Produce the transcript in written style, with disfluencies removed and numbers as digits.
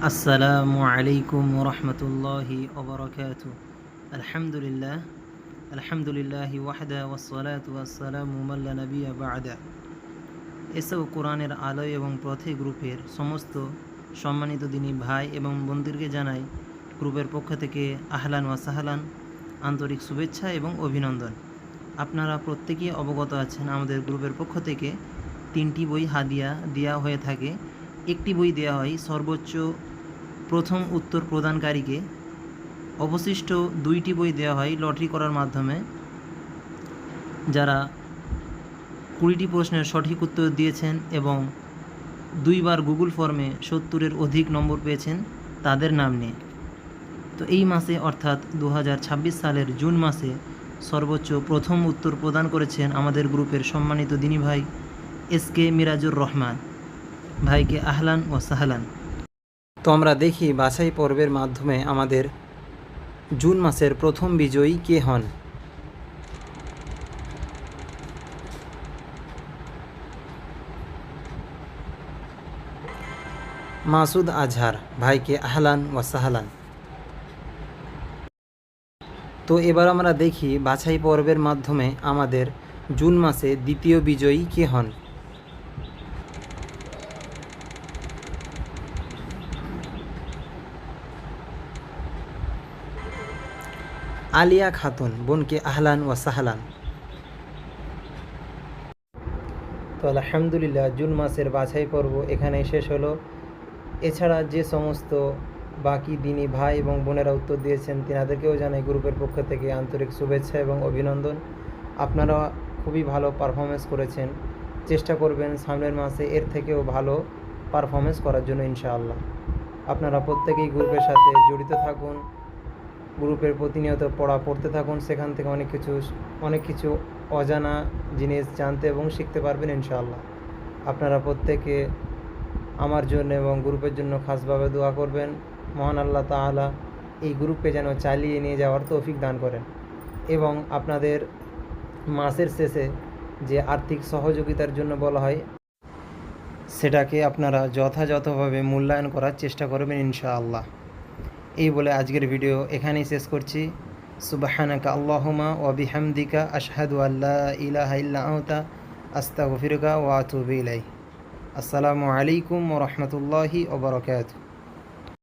আসসালামু আলাইকুম ওরহমতুল্লাহি ওবরাকাতু। আলহামদুলিল্লাহ আলহামদুলিল্লাহি ওয়াহদা ওয়াসসালাতু ওয়াসসালামু আলা নাবিয়্যা বা'দা। এসব কোরআনের আলোয় এবং পথে গ্রুপের সমস্ত সম্মানিত দিনী ভাই এবং বোনদেরকে জানাই গ্রুপের পক্ষ থেকে আহলান ওয়া সাহলান, আন্তরিক শুভেচ্ছা এবং অভিনন্দন। আপনারা প্রত্যেকেই অবগত আছেন আমাদের গ্রুপের পক্ষ থেকে 3টি বই হাদিয়া দেওয়া হয়ে থাকে। একটি বই দেওয়া হয় সর্বোচ্চ প্রথম উত্তর প্রদানকারীকে, অবশিষ্ট 2টি বই দেওয়া হয় লটারি করার মাধ্যমে। যারা 20টি প্রশ্নের সঠিক উত্তর দিয়েছেন এবং 2বার গুগল ফর্মে 70-এর অধিক নম্বর পেয়েছেন তাদের নাম নিয়ে। তো এই মাসে অর্থাৎ 2026 সালের জুন মাসে সর্বোচ্চ প্রথম উত্তর প্রদান করেছেন আমাদের গ্রুপের সম্মানিত দিনী ভাই SK মিরাজুর রহমান ভাইকে আহলান ও সাহলান। তো আমরা দেখি বাছাই পর্বের মাধ্যমে আমাদের জুন মাসের প্রথম বিজয়ী কে হন। মাসুদ আজহার ভাইকে আহলান ও সাহলান। তো এবার আমরা দেখি বাছাই পর্বের মাধ্যমে আমাদের জুন মাসে দ্বিতীয় বিজয়ী কে হন। আলিয়া খাতুন বোনকে আহলান ও সাহলান। তো আলহামদুলিল্লাহ জুন মাসের বাছাই পর্ব এখানে শেষ হলো। এছাড়া যে সমস্ত বাকি দিনী ভাই এবং বোনেরা উত্তর দিয়েছেন তেনাদেরকেও জানাই গ্রুপের পক্ষ থেকে আন্তরিক শুভেচ্ছা এবং অভিনন্দন। আপনারা খুবই ভালো পারফরমেন্স করেছেন। চেষ্টা করবেন সামনের মাসে এর থেকেও ভালো পারফরমেন্স করার জন্য ইনশাআল্লাহ। আপনারা প্রত্যেকেই গ্রুপের সাথে জড়িত থাকুন, গ্রুপের প্রতিনিয়ত পড়তে থাকুন। সেখান থেকে অনেক কিছু অজানা জিনিস জানতে এবং শিখতে পারবেন ইনশাআল্লাহ। আপনারা প্রত্যেকে আমার জন্য এবং গ্রুপের জন্য খাসভাবে দোয়া করবেন। মহান আল্লাহ তাআলা এই গ্রুপকে যেন চালিয়ে নিয়ে যাওয়ার তৌফিক দান করেন এবং আপনাদের মাসের শেষে যে আর্থিক সহযোগিতার জন্য বলা হয় সেটাকে আপনারা যথাযথভাবে মূল্যায়ন করার চেষ্টা করবেন ইনশাআল্লাহ। এই বলে আজকের ভিডিও এখানেই শেষ করছি। সুবহানাকা আল্লাহুম্মা ওয়া বিহামদিকা আশহাদু আল্লা ইলাহা ইল্লা আনতা আস্তাগফিরুকা ওয়া আতুবু ইলাইক। আসসালামু আলাইকুম ওয়া রাহমাতুল্লাহি ওয়া বারাকাতুহু।